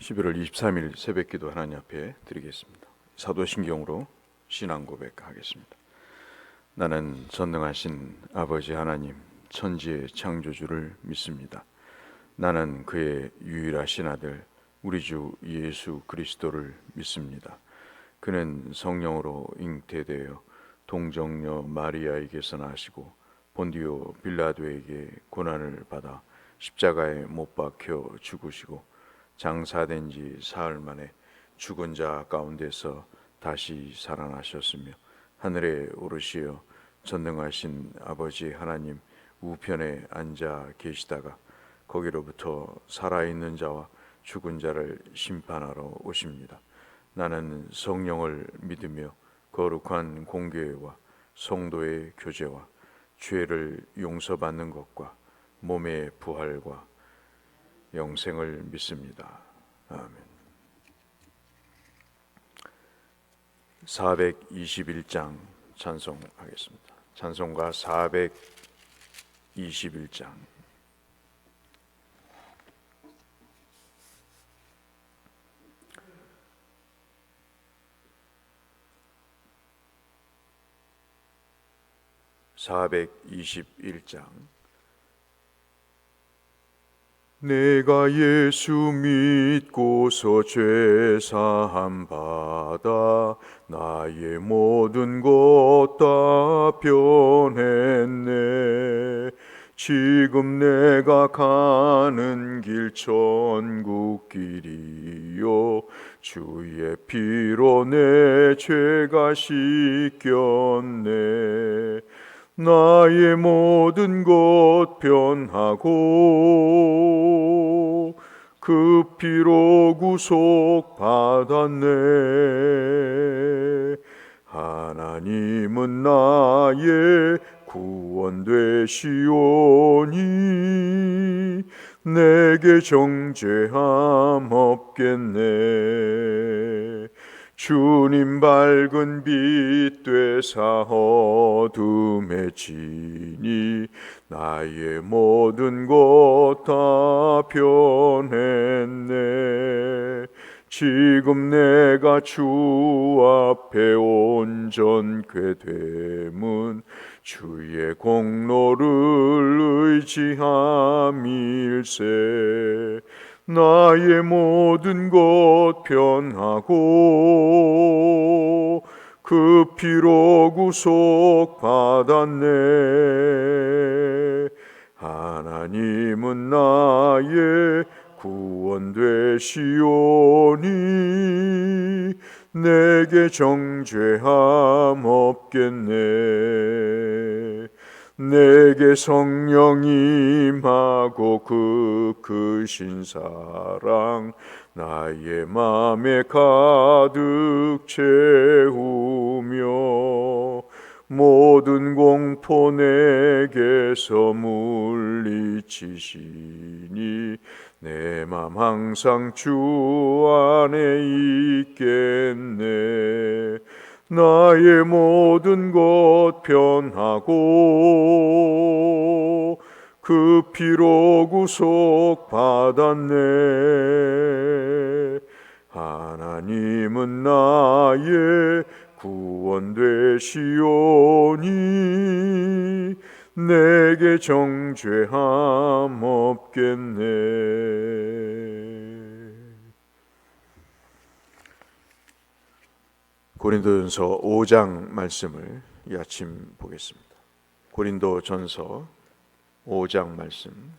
11월 23일 새벽기도 하나님 앞에 드리겠습니다. 사도신경으로 신앙 고백하겠습니다. 나는 전능하신 아버지 하나님 천지의 창조주를 믿습니다. 나는 그의 유일하신 아들 우리 주 예수 그리스도를 믿습니다. 그는 성령으로 잉태되어 동정녀 마리아에게서 나시고 본디오 빌라도에게 고난을 받아 십자가에 못 박혀 죽으시고 장사된 지 사흘 만에 죽은 자 가운데서 다시 살아나셨으며 하늘에 오르시어 전능하신 아버지 하나님 우편에 앉아 계시다가 거기로부터 살아있는 자와 죽은 자를 심판하러 오십니다. 나는 성령을 믿으며 거룩한 공교회와 성도의 교제와 죄를 용서받는 것과 몸의 부활과 영생을 믿습니다. 아멘. 421장 찬송하겠습니다. 찬송가 421장. 내가 예수 믿고서 죄사함 받아 나의 모든 것 다 변했네. 지금 내가 가는 길 천국 길이요 주의 피로 내 죄가 씻겼네. 나의 모든 것 변하고 그 피로 구속 받았네. 하나님은 나의 구원 되시오니 내게 정죄함 없겠네. 주님 밝은 빛 되사 어둠에 지니 나의 모든 것 다 변했네. 지금 내가 주 앞에 온전케 됨은 주의 공로를 의지함일세. 나의 모든 것 변하고 그 피로 구속 받았네. 하나님은 나의 구원 되시오니 내게 정죄함 없겠네. 내게 성령 임하고 그 크신 사랑 나의 맘에 가득 채우며 모든 공포 내게서 물리치시니 내 맘 항상 주 안에 있겠네. 나의 모든 것 변하고 그 피로 구속 받았네. 하나님은 나의 구원 되시오니 내게 정죄함 없겠네. 고린도전서 5장 말씀을 이 아침 보겠습니다. 고린도전서 5장 말씀.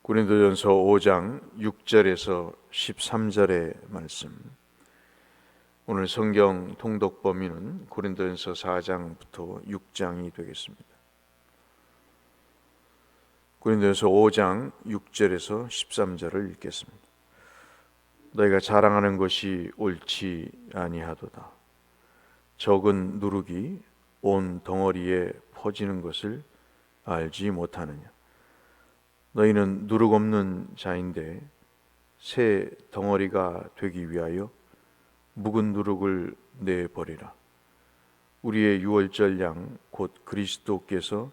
고린도전서 5장 6절에서 13절의 말씀. 오늘 성경 통독 범위는 고린도전서 4장부터 6장이 되겠습니다. 고린도전서 5장 6절에서 13절을 읽겠습니다. 너희가 자랑하는 것이 옳지 아니하도다. 적은 누룩이 온 덩어리에 퍼지는 것을 알지 못하느냐. 너희는 누룩 없는 자인데 새 덩어리가 되기 위하여 묵은 누룩을 내버리라. 우리의 유월절 양 곧 그리스도께서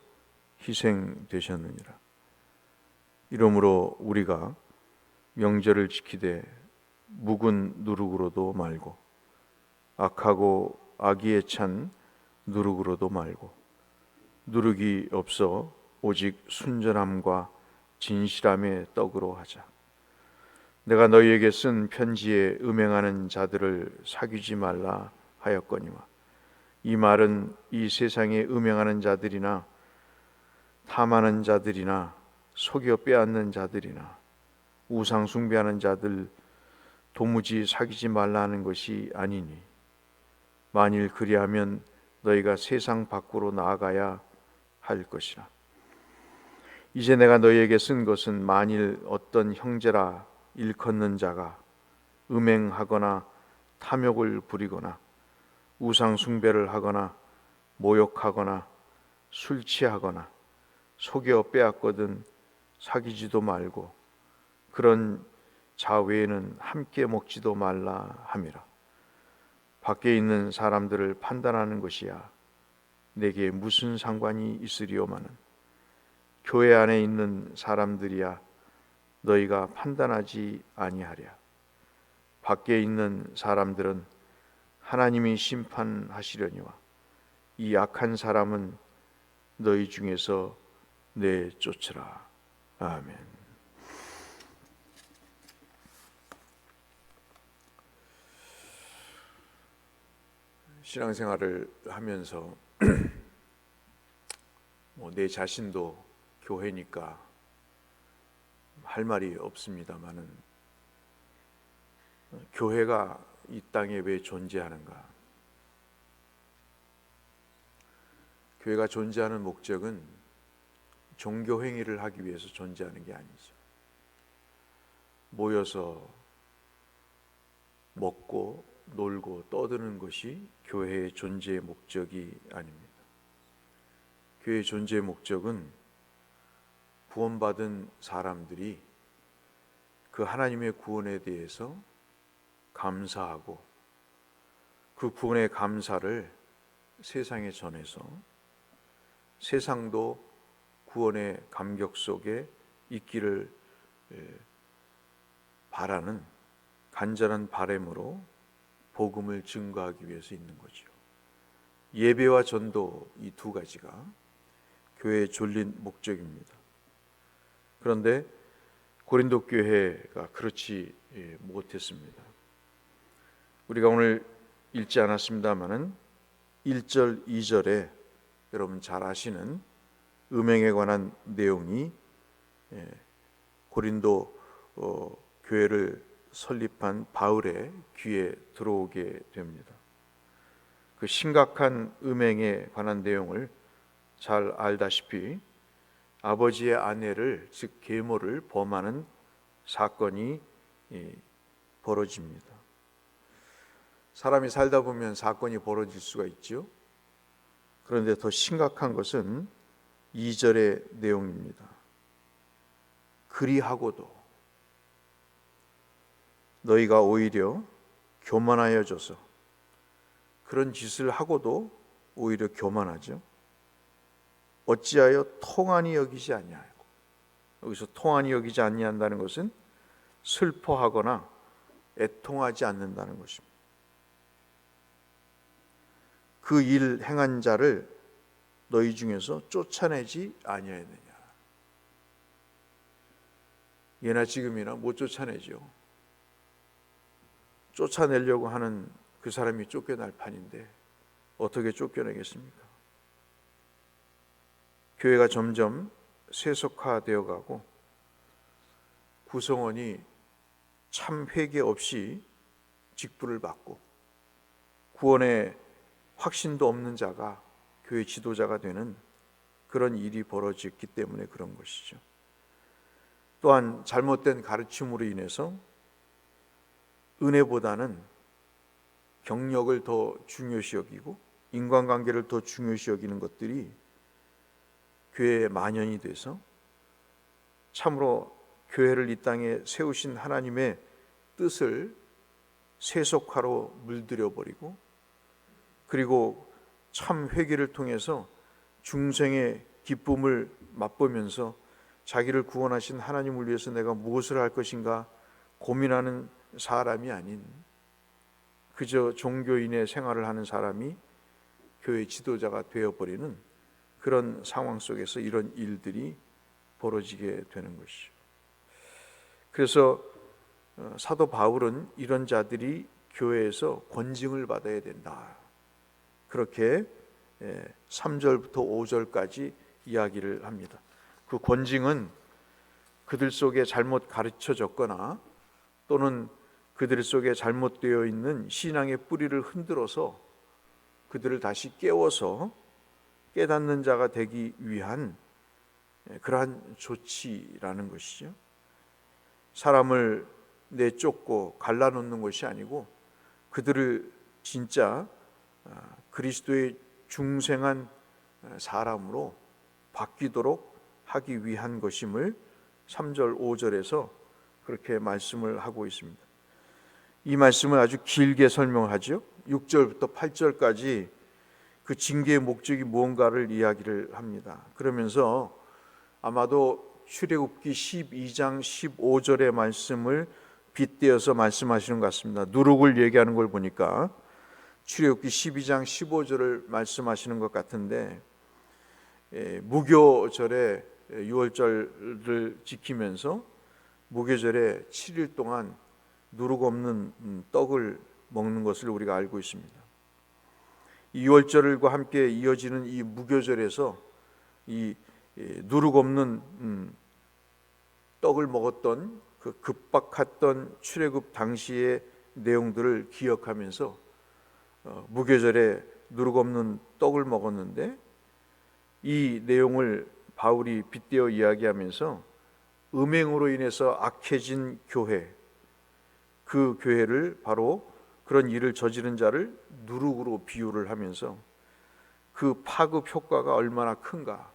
희생되셨느니라. 이러므로 우리가 명절을 지키되 묵은 누룩으로도 말고 악하고 악의에 찬 누룩으로도 말고 누룩이 없어 오직 순전함과 진실함의 떡으로 하자. 내가 너희에게 쓴 편지에 음행하는 자들을 사귀지 말라 하였거니와 이 말은 이 세상에 음행하는 자들이나 탐하는 자들이나 속여 빼앗는 자들이나 우상 숭배하는 자들 도무지 사귀지 말라 하는 것이 아니니 만일 그리하면 너희가 세상 밖으로 나아가야 할 것이라. 이제 내가 너희에게 쓴 것은 만일 어떤 형제라 일컫는 자가 음행하거나 탐욕을 부리거나 우상 숭배를 하거나 모욕하거나 술 취하거나 속여 빼앗거든 사귀지도 말고 그런 자 외에는 함께 먹지도 말라 함이라. 밖에 있는 사람들을 판단하는 것이야 내게 무슨 상관이 있으리오마는 교회 안에 있는 사람들이야 너희가 판단하지 아니하랴. 밖에 있는 사람들은 하나님이 심판하시려니와 이 악한 사람은 너희 중에서 내쫓으라. 아멘. 신앙생활을 하면서 내 자신도 교회니까 할 말이 없습니다마는 교회가 이 땅에 왜 존재하는가? 교회가 존재하는 목적은 종교 행위를 하기 위해서 존재하는 게 아니죠. 모여서 먹고 놀고 떠드는 것이 교회의 존재의 목적이 아닙니다. 교회의 존재의 목적은 구원받은 사람들이 그 하나님의 구원에 대해서 감사하고 그 구원의 감사를 세상에 전해서 세상도 구원의 감격 속에 있기를 바라는 간절한 바람으로 복음을 증거하기 위해서 있는 거죠. 예배와 전도 이 두 가지가 교회의 존린 목적입니다. 그런데 고린도 교회가 그렇지 못했습니다. 우리가 오늘 읽지 않았습니다마는 1절, 2절에 여러분 잘 아시는 음행에 관한 내용이 고린도 교회를 설립한 바울의 귀에 들어오게 됩니다. 그 심각한 음행에 관한 내용을 잘 알다시피 아버지의 아내를 즉 계모를 범하는 사건이 벌어집니다. 사람이 살다 보면 사건이 벌어질 수가 있죠. 그런데 더 심각한 것은 2절의 내용입니다. 그리하고도 너희가 오히려 교만하여져서 그런 짓을 하고도 오히려 교만하죠. 어찌하여 통한이 여기지 아니하고, 여기서 통한이 여기지 아니한다는 것은 슬퍼하거나 애통하지 않는다는 것입니다. 그 일 행한 자를 너희 중에서 쫓아내지 아니하였느냐. 예나 지금이나 못 쫓아내죠. 쫓아내려고 하는 그 사람이 쫓겨날 판인데 어떻게 쫓겨내겠습니까? 교회가 점점 세속화되어 가고 구성원이 참 회개 없이 직분을 받고 구원의 확신도 없는 자가 교회 지도자가 되는 그런 일이 벌어졌기 때문에 그런 것이죠. 또한 잘못된 가르침으로 인해서 은혜보다는 경력을 더 중요시 여기고 인간관계를 더 중요시 여기는 것들이 교회에 만연이 돼서 참으로 교회를 이 땅에 세우신 하나님의 뜻을 세속화로 물들여 버리고, 그리고 참 회개를 통해서 중생의 기쁨을 맛보면서 자기를 구원하신 하나님을 위해서 내가 무엇을 할 것인가 고민하는 사람이 아닌 그저 종교인의 생활을 하는 사람이 교회 지도자가 되어버리는 그런 상황 속에서 이런 일들이 벌어지게 되는 것이죠. 그래서 사도 바울은 이런 자들이 교회에서 권징을 받아야 된다, 그렇게 3절부터 5절까지 이야기를 합니다. 그 권징은 그들 속에 잘못 가르쳐졌거나 또는 그들 속에 잘못되어 있는 신앙의 뿌리를 흔들어서 그들을 다시 깨워서 깨닫는 자가 되기 위한 그러한 조치라는 것이죠. 사람을 내쫓고 갈라놓는 것이 아니고 그들을 진짜 그리스도의 중생한 사람으로 바뀌도록 하기 위한 것임을 3절 5절에서 그렇게 말씀을 하고 있습니다. 이 말씀을 아주 길게 설명하죠. 6절부터 8절까지 그 징계의 목적이 무언가를 이야기를 합니다. 그러면서 아마도 출애굽기 12장 15절의 말씀을 빗대어서 말씀하시는 것 같습니다. 누룩을 얘기하는 걸 보니까 출애굽기 12장 15절을 말씀하시는 것 같은데, 무교절에 유월절을 지키면서 무교절에 7일 동안 누룩 없는 떡을 먹는 것을 우리가 알고 있습니다. 이 유월절과 함께 이어지는 이 무교절에서 이 누룩 없는 떡을 먹었던 그 급박했던 출애굽 당시의 내용들을 기억하면서 무교절에 누룩 없는 떡을 먹었는데, 이 내용을 바울이 빗대어 이야기하면서 음행으로 인해서 악해진 교회, 그 교회를 바로 그런 일을 저지른 자를 누룩으로 비유를 하면서 그 파급 효과가 얼마나 큰가,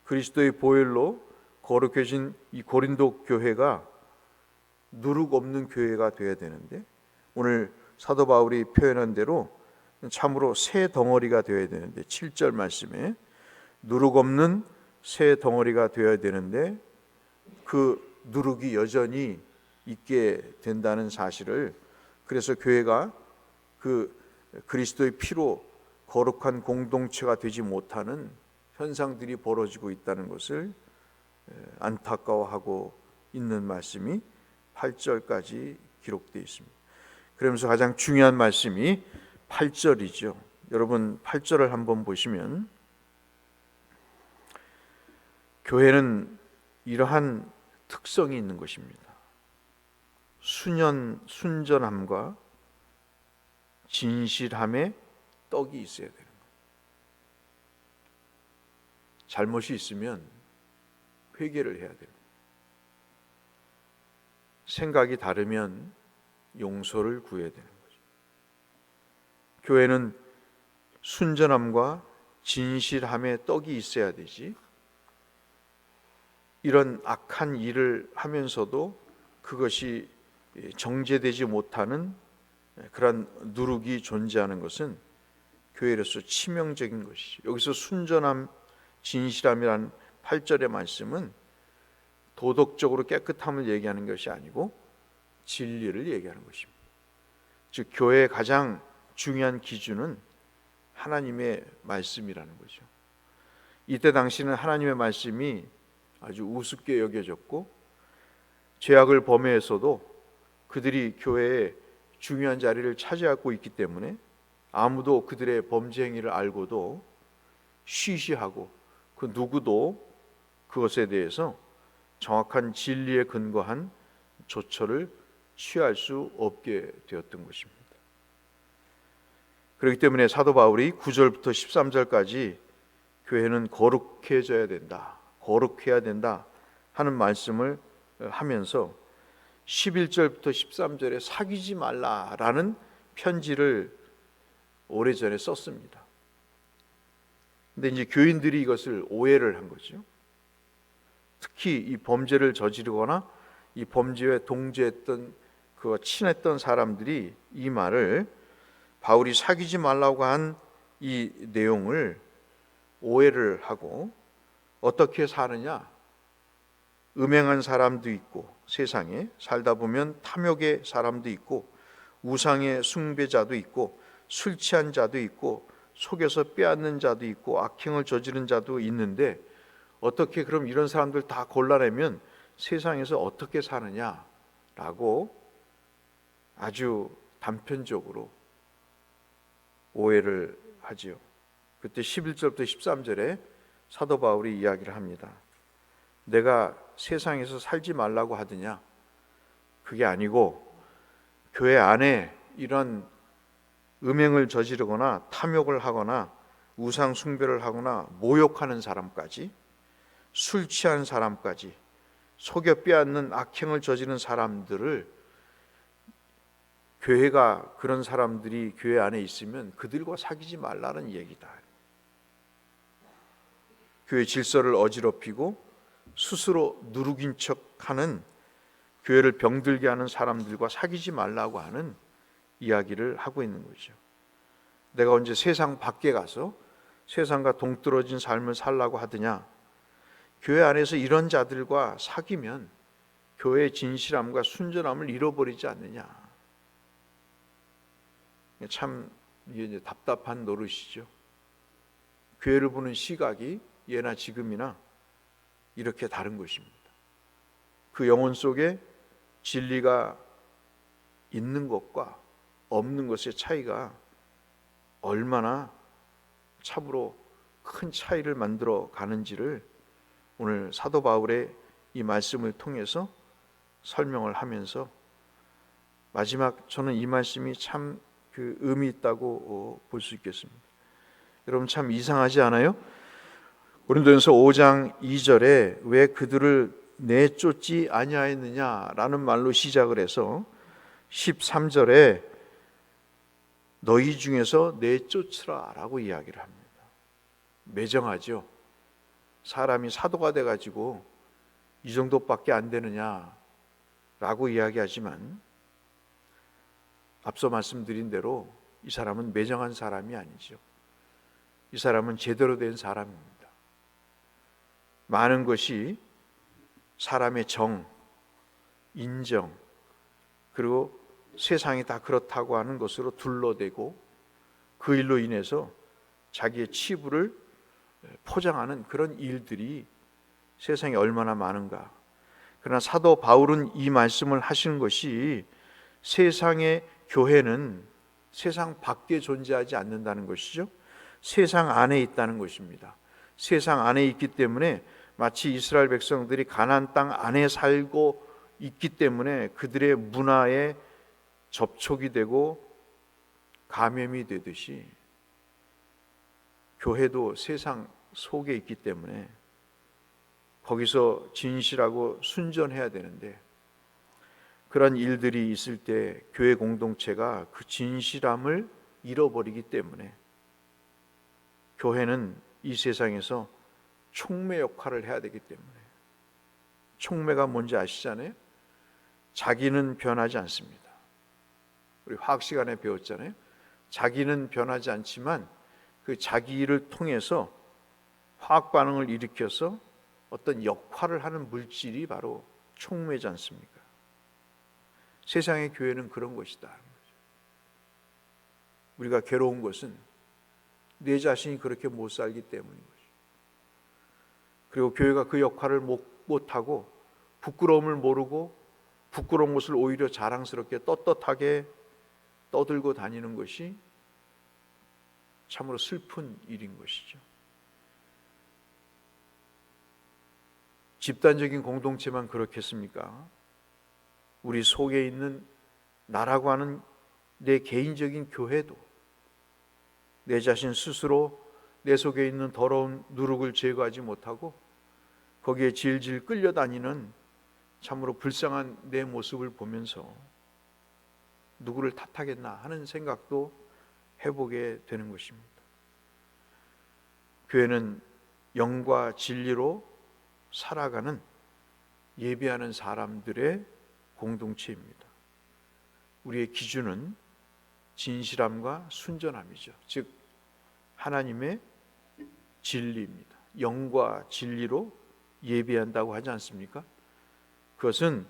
그리스도의 보혈로 거룩해진 이 고린도 교회가 누룩 없는 교회가 되어야 되는데, 오늘 사도 바울이 표현한 대로 참으로 새 덩어리가 되어야 되는데, 7절 말씀에 누룩 없는 새 덩어리가 되어야 되는데 그 누룩이 여전히 있게 된다는 사실을, 그래서 교회가 그 그리스도의 피로 거룩한 공동체가 되지 못하는 현상들이 벌어지고 있다는 것을 안타까워하고 있는 말씀이 8절까지 기록되어 있습니다. 그러면서 가장 중요한 말씀이 8절이죠. 여러분 8절을 한번 보시면 교회는 이러한 특성이 있는 것입니다. 순전함과 진실함의 떡이 있어야 되는 거예요. 잘못이 있으면 회개를 해야 됩니다. 생각이 다르면 용서를 구해야 되는 거죠. 교회는 순전함과 진실함의 떡이 있어야 되지, 이런 악한 일을 하면서도 그것이 정제되지 못하는 그런 누룩이 존재하는 것은 교회로서 치명적인 것이죠. 여기서 순전함, 진실함이란 8절의 말씀은 도덕적으로 깨끗함을 얘기하는 것이 아니고 진리를 얘기하는 것입니다. 즉 교회의 가장 중요한 기준은 하나님의 말씀이라는 거죠. 이때 당시는 하나님의 말씀이 아주 우습게 여겨졌고, 죄악을 범해서도 그들이 교회의 중요한 자리를 차지하고 있기 때문에 아무도 그들의 범죄 행위를 알고도 쉬쉬하고 그 누구도 그것에 대해서 정확한 진리에 근거한 조처를 취할 수 없게 되었던 것입니다. 그렇기 때문에 사도 바울이 9절부터 13절까지 교회는 거룩해져야 된다, 거룩해야 된다 하는 말씀을 하면서 11절부터 13절에 사귀지 말라라는 편지를 오래전에 썼습니다. 근데 이제 교인들이 이것을 오해를 한 거죠. 특히 이 범죄를 저지르거나 이 범죄에 동조했던 그 친했던 사람들이 이 말을 바울이 사귀지 말라고 한 이 내용을 오해를 하고 어떻게 사느냐? 음행한 사람도 있고 세상에 살다 보면 탐욕의 사람도 있고 우상의 숭배자도 있고 술 취한 자도 있고 속여서 빼앗는 자도 있고 악행을 저지른 자도 있는데 어떻게 그럼 이런 사람들 다 골라내면 세상에서 어떻게 사느냐라고 아주 단편적으로 오해를 하지요. 그때 11절부터 13절에 사도 바울이 이야기를 합니다. 내가 세상에서 살지 말라고 하더냐? 그게 아니고 교회 안에 이런 음행을 저지르거나 탐욕을 하거나 우상 숭배를 하거나 모욕하는 사람까지, 술 취한 사람까지, 속여 빼앗는 악행을 저지르는 사람들을, 교회가 그런 사람들이 교회 안에 있으면 그들과 사귀지 말라는 얘기다. 교회 질서를 어지럽히고 스스로 누룩인 척하는, 교회를 병들게 하는 사람들과 사귀지 말라고 하는 이야기를 하고 있는 거죠. 내가 언제 세상 밖에 가서 세상과 동떨어진 삶을 살라고 하더냐? 교회 안에서 이런 자들과 사귀면 교회의 진실함과 순전함을 잃어버리지 않느냐? 참 이게 이제 답답한 노릇이죠. 교회를 보는 시각이 예나 지금이나 이렇게 다른 것입니다. 그 영혼 속에 진리가 있는 것과 없는 것의 차이가 얼마나 참으로 큰 차이를 만들어 가는지를 오늘 사도 바울의 이 말씀을 통해서 설명을 하면서, 마지막 저는 이 말씀이 참 그 의미 있다고 볼 수 있겠습니다. 여러분 참 이상하지 않아요? 고린도전서 5장 2절에 왜 그들을 내쫓지 아니하였느냐라는 말로 시작을 해서 13절에 너희 중에서 내쫓으라 라고 이야기를 합니다. 매정하죠. 사람이 사도가 돼가지고 이 정도밖에 안 되느냐 라고 이야기하지만, 앞서 말씀드린 대로 이 사람은 매정한 사람이 아니죠. 이 사람은 제대로 된 사람입니다. 많은 것이 사람의 정, 인정, 그리고 세상이 다 그렇다고 하는 것으로 둘러대고 그 일로 인해서 자기의 치부를 포장하는 그런 일들이 세상에 얼마나 많은가. 그러나 사도 바울은 이 말씀을 하시는 것이 세상의 교회는 세상 밖에 존재하지 않는다는 것이죠. 세상 안에 있다는 것입니다. 세상 안에 있기 때문에 마치 이스라엘 백성들이 가나안 땅 안에 살고 있기 때문에 그들의 문화에 접촉이 되고 감염이 되듯이 교회도 세상 속에 있기 때문에 거기서 진실하고 순전해야 되는데, 그런 일들이 있을 때 교회 공동체가 그 진실함을 잃어버리기 때문에 교회는 이 세상에서 촉매 역할을 해야 되기 때문에, 촉매가 뭔지 아시잖아요? 자기는 변하지 않습니다. 우리 화학 시간에 배웠잖아요. 자기는 변하지 않지만 그 자기를 통해서 화학 반응을 일으켜서 어떤 역할을 하는 물질이 바로 촉매지 않습니까? 세상의 교회는 그런 것이다. 우리가 괴로운 것은 내 자신이 그렇게 못 살기 때문인 거죠. 그리고 교회가 그 역할을 못하고 부끄러움을 모르고 부끄러운 것을 오히려 자랑스럽게 떳떳하게 떠들고 다니는 것이 참으로 슬픈 일인 것이죠. 집단적인 공동체만 그렇겠습니까? 우리 속에 있는 나라고 하는 내 개인적인 교회도 내 자신 스스로 내 속에 있는 더러운 누룩을 제거하지 못하고 거기에 질질 끌려다니는 참으로 불쌍한 내 모습을 보면서 누구를 탓하겠나 하는 생각도 해보게 되는 것입니다. 교회는 영과 진리로 살아가는, 예배하는 사람들의 공동체입니다. 우리의 기준은 진실함과 순전함이죠. 즉 하나님의 진리입니다. 영과 진리로 예배한다고 하지 않습니까? 그것은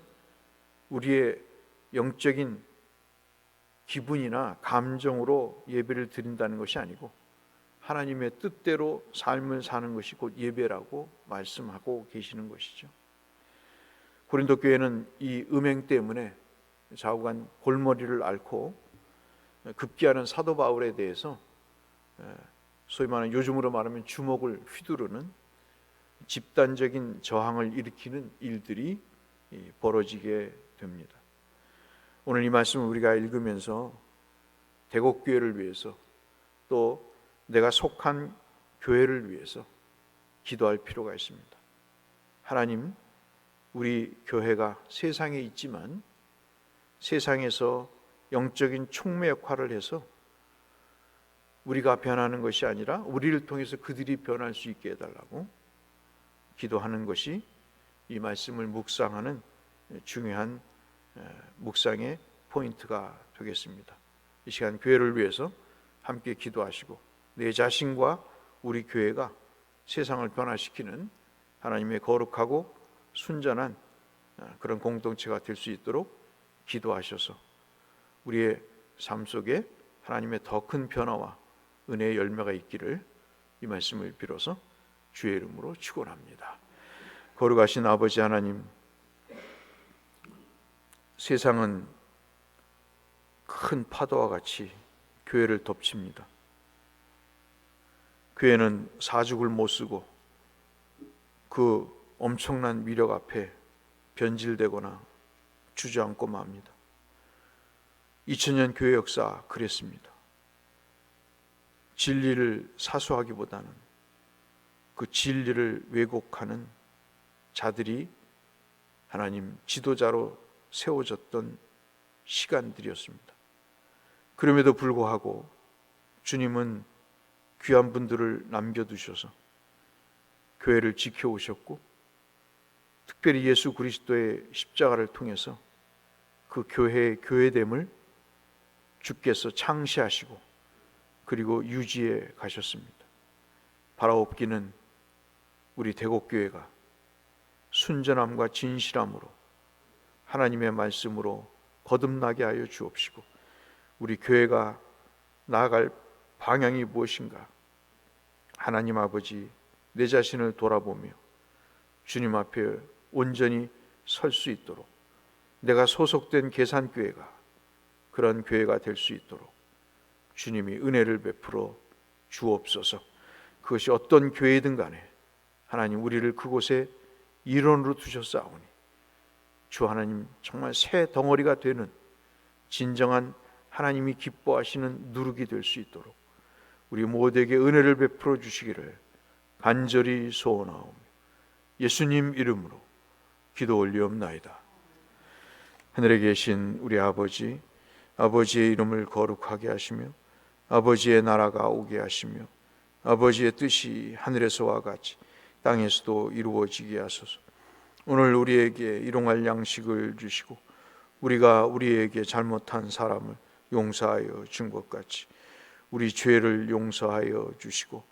우리의 영적인 기분이나 감정으로 예배를 드린다는 것이 아니고 하나님의 뜻대로 삶을 사는 것이 곧 예배라고 말씀하고 계시는 것이죠. 고린도 교회는 이 음행 때문에 좌우간 골머리를 앓고 급기야는 사도 바울에 대해서 소위 말하는, 요즘으로 말하면 주먹을 휘두르는 집단적인 저항을 일으키는 일들이 벌어지게 됩니다. 오늘 이 말씀을 우리가 읽으면서 대곡교회를 위해서, 또 내가 속한 교회를 위해서 기도할 필요가 있습니다. 하나님, 우리 교회가 세상에 있지만 세상에서 영적인 촉매 역할을 해서 우리가 변하는 것이 아니라 우리를 통해서 그들이 변할 수 있게 해달라고 기도하는 것이 이 말씀을 묵상하는 중요한 묵상의 포인트가 되겠습니다. 이 시간 교회를 위해서 함께 기도하시고 내 자신과 우리 교회가 세상을 변화시키는 하나님의 거룩하고 순전한 그런 공동체가 될 수 있도록 기도하셔서 우리의 삶 속에 하나님의 더 큰 변화와 은혜의 열매가 있기를 이 말씀을 빌어서 주의 이름으로 축원합니다. 거룩하신 아버지 하나님, 세상은 큰 파도와 같이 교회를 덮칩니다. 교회는 사죽을 못 쓰고 그 엄청난 위력 앞에 변질되거나 주저앉고 맙니다. 2000년 교회 역사 그랬습니다. 진리를 사수하기보다는 그 진리를 왜곡하는 자들이 하나님 지도자로 세워졌던 시간들이었습니다. 그럼에도 불구하고 주님은 귀한 분들을 남겨두셔서 교회를 지켜오셨고, 특별히 예수 그리스도의 십자가를 통해서 그 교회의 교회됨을 주께서 창시하시고 그리고 유지해 가셨습니다. 바라옵기는 우리 대곡교회가 순전함과 진실함으로 하나님의 말씀으로 거듭나게 하여 주옵시고, 우리 교회가 나아갈 방향이 무엇인가 하나님 아버지 내 자신을 돌아보며 주님 앞에 온전히 설 수 있도록, 내가 소속된 계산교회가 그런 교회가 될 수 있도록 주님이 은혜를 베풀어 주옵소서. 그것이 어떤 교회든 간에 하나님 우리를 그곳에 일원으로 두셨사오니 주 하나님 정말 새 덩어리가 되는 진정한 하나님이 기뻐하시는 누룩이 될 수 있도록 우리 모두에게 은혜를 베풀어 주시기를 간절히 소원하오며 예수님 이름으로 기도 올리옵나이다. 하늘에 계신 우리 아버지, 아버지의 이름을 거룩하게 하시며 아버지의 나라가 오게 하시며 아버지의 뜻이 하늘에서와 같이 땅에서도 이루어지게 하소서. 오늘 우리에게 일용할 양식을 주시고 우리가 우리에게 잘못한 사람을 용서하여 준 것 같이 우리 죄를 용서하여 주시고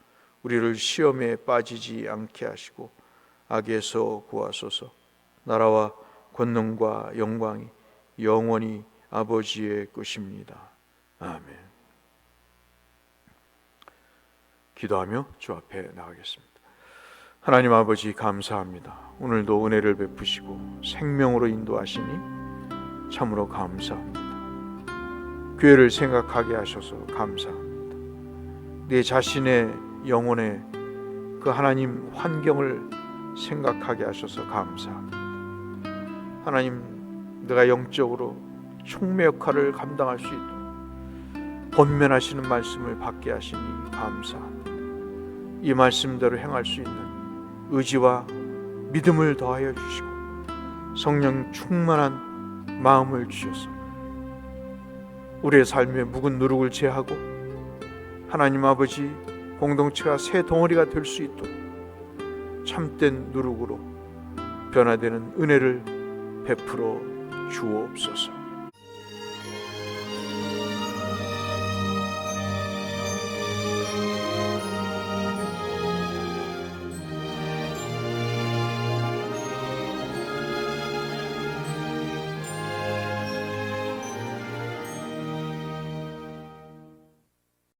우리를 시험에 빠지지 않게 하시고 악에서 구하소서. 나라와 권능과 영광이 영원히 아버지의 것입니다. 아멘. 기도하며 주 앞에 나가겠습니다. 하나님 아버지 감사합니다. 오늘도 은혜를 베푸시고 생명으로 인도하시니 참으로 감사합니다. 교회를 생각하게 하셔서 감사합니다. 내 자신의 영혼의 그 하나님 환경을 생각하게 하셔서 감사합니다. 하나님, 내가 영적으로 촉매 역할을 감당할 수 있도록 권면하시는 말씀을 받게 하시니 감사합니다. 이 말씀대로 행할 수 있는 의지와 믿음을 더하여 주시고 성령 충만한 마음을 주셔서 우리의 삶의 묵은 누룩을 제하고 하나님 아버지 공동체가 새 덩어리가 될 수 있도록 참된 누룩으로 변화되는 은혜를 베풀어 주옵소서.